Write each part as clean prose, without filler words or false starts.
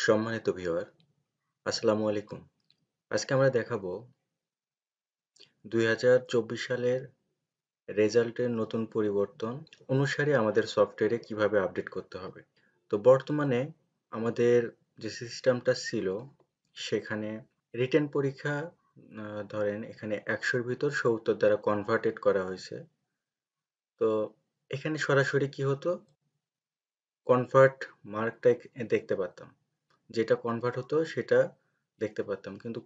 সম্মানিত ভিউয়ার, আসসালামু আলাইকুম। আজকে আমরা দেখাবো 2024 সালের রেজাল্টের নতুন পরিবর্তন অনুসারে আমাদের সফটওয়্যারে কিভাবে আপডেট করতে হবে। তো বর্তমানে আমাদের যে সিস্টেমটা ছিল সেখানে রিটেন পরীক্ষা ধরেন এখানে 100-র ভিতর 70 দ্বারা কনভার্টেড করা হয়েছে। তো এখানে সরাসরি কি হতো, কনভার্ট মার্কটা দেখতে পারতাম, যেটা কনভার্ট হতো সেটা দেখতে পারতাম, কিন্তু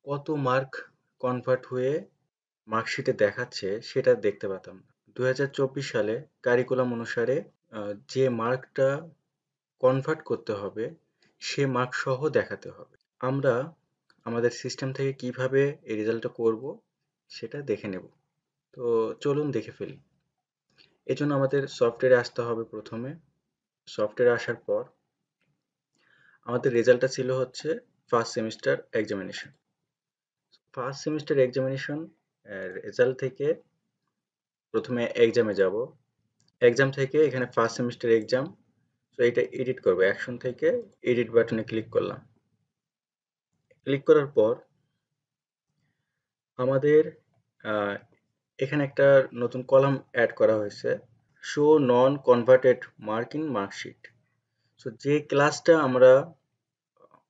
কত মার্ক কনভার্ট হয়ে মার্কশিটে দেখাচ্ছে সেটা দেখতে পেতাম না। 2024 সালে কারিকুলাম অনুসারে যে মার্কটা কনভার্ট করতে হবে সে মার্ক সহ দেখাতে হবে। আমরা আমাদের সিস্টেম থেকে কিভাবে এই রেজাল্টটা করব সেটা দেখে নেব। তো চলুন দেখে ফেলি। এজন্য আমাদের সফটওয়্যারে আসতে হবে। প্রথমে সফটওয়্যারে আসার পর আমাদের রেজাল্টটা ছিল হচ্ছে first semester examination. First semester examination result থেকে প্রথমে এক্সামে যাব। এক্সাম থেকে এখানে ফার্স্ট সেমিস্টার এক্সাম, তো এটা এডিট করব। অ্যাকশন থেকে এডিট বাটনে ক্লিক করলাম। ক্লিক করার পর আমাদের আহ, এখানে একটা নতুন কলাম অ্যাড করা হয়েছে, show non converted mark in marksheet. So যে ক্লাসটা আমরা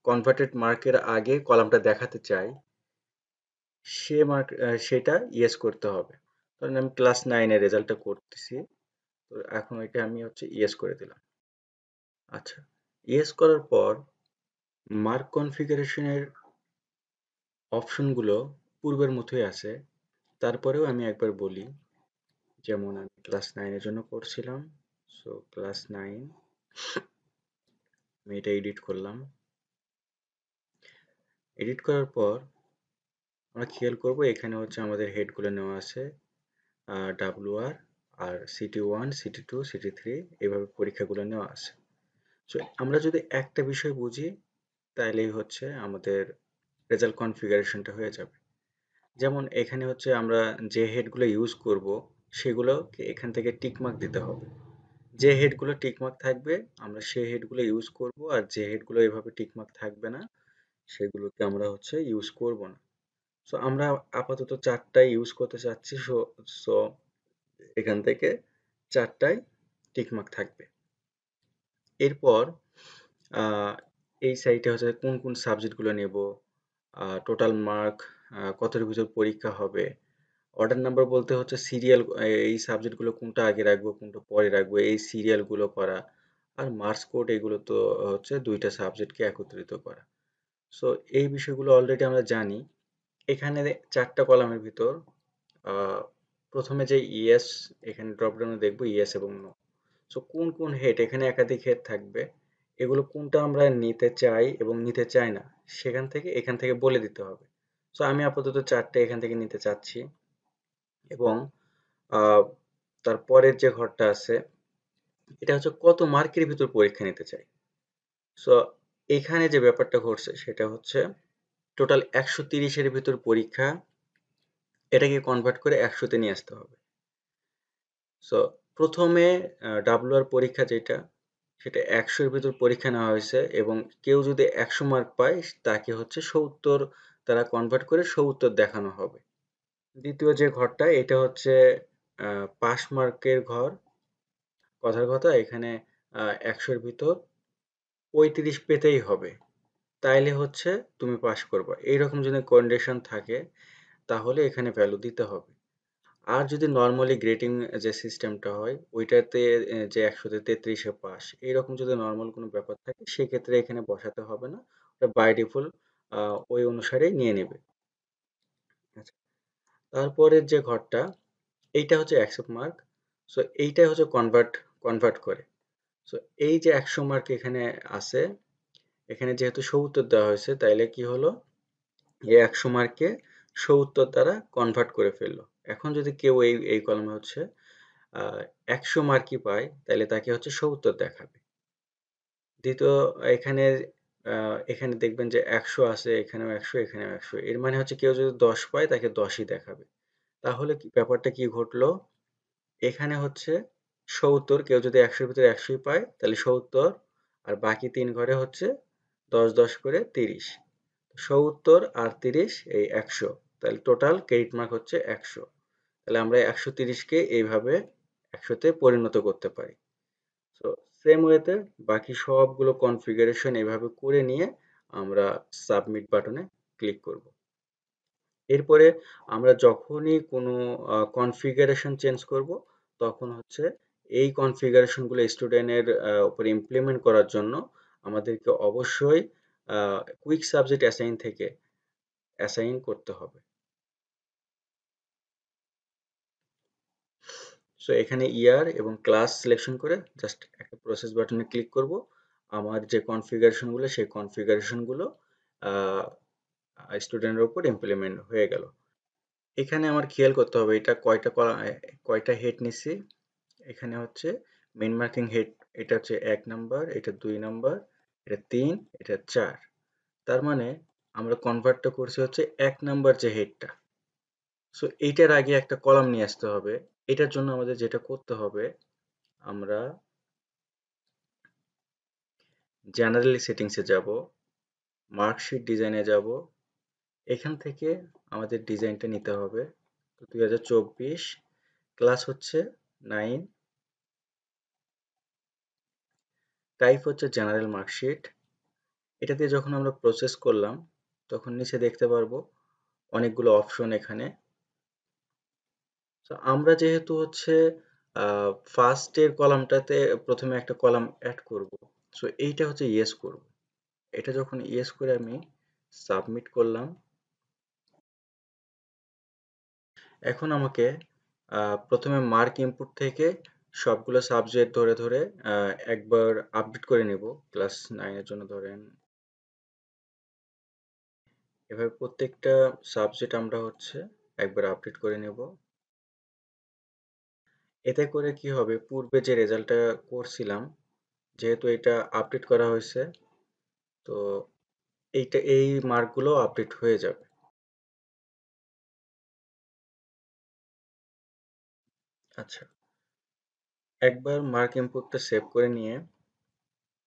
কনভার্টেড মার্কের আগে কলামটা দেখাতে চাই সে মার্ক সেটা ইয়েস করতে হবে। ধরেন আমি ক্লাস 9-এর রেজাল্টটা করতেছি, তো এখন এটা আমি হচ্ছে ইয়েস করে দিলাম। আচ্ছা, ইয়েস করার পর মার্ক কনফিগারেশনের অপশনগুলো পূর্বের মতোই আছে। তারপরেও আমি একবার বলি, যেমন আমি ক্লাস 9-এর জন্য করছিলাম। সো ক্লাস 9 আমি এটা এডিট করলাম। এডিট করার পর আমরা খেয়াল করব এখানে হচ্ছে আমাদের হেডগুলো নেওয়া আছে, WR আর CT1, CT2, CT3 এভাবে পরীক্ষাগুলো নেওয়া আছে। সো আমরা যদি একটা বিষয় বুঝি তাহলেই হচ্ছে আমাদের রেজাল্ট কনফিগারেশনটা হয়ে যাবে। যেমন এখানে হচ্ছে আমরা যে হেডগুলো ইউজ করব সেগুলোকে এখান থেকে টিকমার্ক দিতে হবে। যে হেডগুলো টিকমার্ক থাকবে আমরা সেই হেডগুলো ইউজ করব, আর যে হেডগুলো এভাবে টিকমার্ক থাকবে না সেগুলোকে আমরা হচ্ছে ইউজ করব না। সো আমরা আপাতত চারটাই ইউজ করতে চাচ্ছি। সো সো এখান থেকে চারটায় টিকমার্ক থাকবে। এরপর আহ, এই সাইটে হচ্ছে কোন কোন সাবজেক্টগুলো নেব, টোটাল মার্ক, কতর ভিতর পরীক্ষা হবে, অর্ডার নাম্বার বলতে হচ্ছে সিরিয়াল, এই সাবজেক্টগুলো কোনটা আগে রাখবো কোনটা পরে রাখবো এই সিরিয়ালগুলো করা, আর মার্কস কোড এগুলো তো হচ্ছে দুইটা সাবজেক্টকে একত্রিত করা। সো এই বিষয়গুলো অলরেডি আমরা জানি। এখানে চারটা কলামের ভিতর আহ, প্রথমে যে ইয়েস, এখানে ড্রপডাউনে দেখবো ইয়েস এবং নো। সো কোন কোন হেড, এখানে একাধিক হেড থাকবে, এগুলো কোনটা আমরা নিতে চাই এবং নিতে চাই না সেখান থেকে এখান থেকে বলে দিতে হবে। সো আমি আপাতত চারটে এখান থেকে নিতে চাচ্ছি। এবং আহ, তারপরের যে ঘরটা আছে এটা হচ্ছে কত মার্কের ভিতর পরীক্ষা নিতে চাই। সো এখানে যে ব্যাপারটা ঘটছে সেটা হচ্ছে টোটাল 130-এর ভিতর পরীক্ষা, এটাকে কনভার্ট করে 100-তে নিয়ে আসতে হবে। সো প্রথমে WR পরীক্ষা যেটা সেটা 100-এর ভিতর পরীক্ষা নেওয়া হয়েছে, এবং কেউ যদি 100 মার্ক পায় তাকে হচ্ছে 70 তারা কনভার্ট করে 70 দেখানো হবে। দ্বিতীয় যে ঘরটা এটা হচ্ছে পাস মার্কের ঘর। কথার কথা এখানে 100-এর ভিতর 35 পেতেই হবে, তাইলে হচ্ছে তুমি পাস করবা। এইরকম যদি কন্ডিশন থাকে তাহলে এখানে ভ্যালু দিতে হবে। আর যদি নর্মালি গ্রেডিং যে সিস্টেমটা হয় ওইটাতে যে 100-তে 33-এ পাস, এইরকম যদি নর্মাল কোনো ব্যাপার থাকে সেক্ষেত্রে এখানে বসাতে হবে না, ওটা বাই ডিফল্ট ওই অনুসারেই নিয়ে নেবে। আচ্ছা, তারপরের যে ঘরটা এইটা হচ্ছে অ্যাকসেপ্ট মার্ক। সো এইটাই হচ্ছে কনভার্ট কনভার্ট করে। সো এই যে 100 মার্ক এখানে আছে, এখানে যেহেতু 70 দেওয়া হয়েছে তাইলে কি হলো, এই 100 মার্কে 70 দ্বারা কনভার্ট করে ফেললো। এখন যদি কেউ এই এই কলমে হচ্ছে 100 মার্কই পায় তাহলে তাকে হচ্ছে 70 দেখাবে। দ্বিতীয় এখানে এখানে দেখবেন যে 100 আছে, এখানেও 100, এখানেও 100, এর মানে হচ্ছে কেউ যদি 10 পায় তাকে 10ই দেখাবে। তাহলে ব্যাপারটা কি ঘটলো, এখানে হচ্ছে 70, কেউ যদি 100-এর ভিতরে 100ই পায় তাহলে 70, আর বাকি 3 ঘরে হচ্ছে 10 10 করে 30, 70 আর 30 এই 100, তাহলে টোটাল ক্রেডিট মার্ক হচ্ছে 100। তাহলে আমরা 130কে এইভাবে 100তে পরিণত করতে পারি। সো সেম ওয়েতে বাকি সবগুলো কনফিগারেশন এভাবে করে নিয়ে আমরা সাবমিট বাটনে ক্লিক করব। এরপরে আমরা যখনই কোনো কনফিগারেশন চেঞ্জ করব, তখন হচ্ছে এই কনফিগারেশনগুলো স্টুডেন্টের উপরে ইমপ্লিমেন্ট করার জন্য আমাদেরকে অবশ্যই কুইক সাবজেক্ট অ্যাসাইন থেকে অ্যাসাইন করতে হবে। সো এখানে ইয়ার এবং ক্লাস সিলেকশন করে জাস্ট একটা প্রসেস বাটনে ক্লিক করব। আমার যে কনফিগারেশনগুলো সেই কনফিগারেশনগুলো স্টুডেন্টের উপর ইমপ্লিমেন্ট হয়ে গেল। এখানে আমার খেয়াল করতে হবে এটা কয়টা হেড নিছি। এখানে হচ্ছে মেন মার্কিং হেড, এটা হচ্ছে 1 নাম্বার, এটা 2 নাম্বার, এটা 3, এটা 4। তার মানে আমরা কনভার্টটা করছি হচ্ছে 1 নাম্বার যে হেডটা। সো এইটার আগে একটা কলাম নিয়ে আসতে হবে। এটার জন্য আমাদের যেটা করতে হবে, আমরা জেনারেল সেটিংসে যাব, মার্কশিট ডিজাইনে যাব। এখান থেকে আমাদের ডিজাইনটা নিতে হবে। তো 2024 ক্লাস হচ্ছে 9, টাইপ হচ্ছে জেনারেল মার্কশিট। এটা দিয়ে যখন আমরা প্রসেস করলাম, তখন নিচে দেখতে পারবো অনেকগুলো অপশন এখানে। তো আমরা যেহেতু হচ্ছে ফার্স্টের কলামটাতে প্রথমে একটা কলাম অ্যাড করব, সো এইটা হচ্ছে ইয়েস করব। এটা যখন ইয়েস করে আমি সাবমিট করলাম, এখন আমাকে প্রথমে মার্ক ইনপুট থেকে সবগুলো সাবজেক্ট ধরে ধরে একবার আপডেট করে নেব। ক্লাস 9-এর জন্য ধরেন এভাবে প্রত্যেকটা সাবজেক্ট আমরা হচ্ছে একবার আপডেট করে নেব। এতে করে কি হবে, পূর্বে যে রেজাল্টটা করছিলাম, যেহেতু এটা আপডেট করা হয়েছে, তো এই মার্কগুলো আপডেট হয়ে যাবে। আচ্ছা, একবার মার্ক ইনপুটটা সেভ করে নিয়ে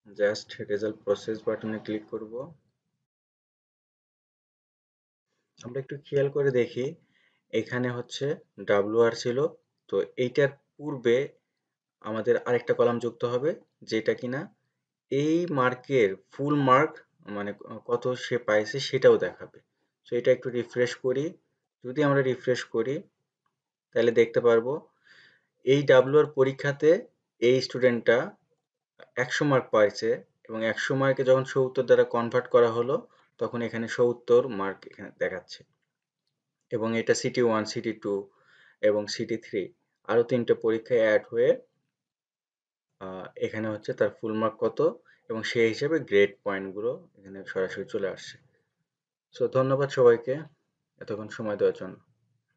জাস্ট রেজাল্ট প্রসেস বাটনে ক্লিক করব। আমরা একটু খেয়াল করে দেখি, এখানে হচ্ছে WR ছিল, তো এইটার পূর্বে আমাদের আরেকটা কলাম যুক্ত হবে, যেটা কিনা এই মার্কের ফুল মার্ক, মানে কত সে পাইছে সেটাও দেখাবে। সো এটা একটু রিফ্রেশ করি। যদি আমরা রিফ্রেশ করি, তাহলে দেখতে পারবো এই WR পরীক্ষাতে এই স্টুডেন্টটা 100 মার্ক পাইছে, এবং 100 মার্কে যখন 70 দ্বারা কনভার্ট করা হলো, তখন এখানে 70 মার্ক এখানে দেখাচ্ছে। এবং এটা সিটি 1, সিটি 2 এবং সিটি 3 আরও 3টে পরীক্ষায় অ্যাড হয়ে এখানে হচ্ছে তার ফুল মার্ক কত, এবং সেই হিসেবে গ্রেড পয়েন্টগুলো এখানে সরাসরি চলে আসছে। সো ধন্যবাদ সবাইকে এতক্ষণ সময় দেওয়ার জন্য।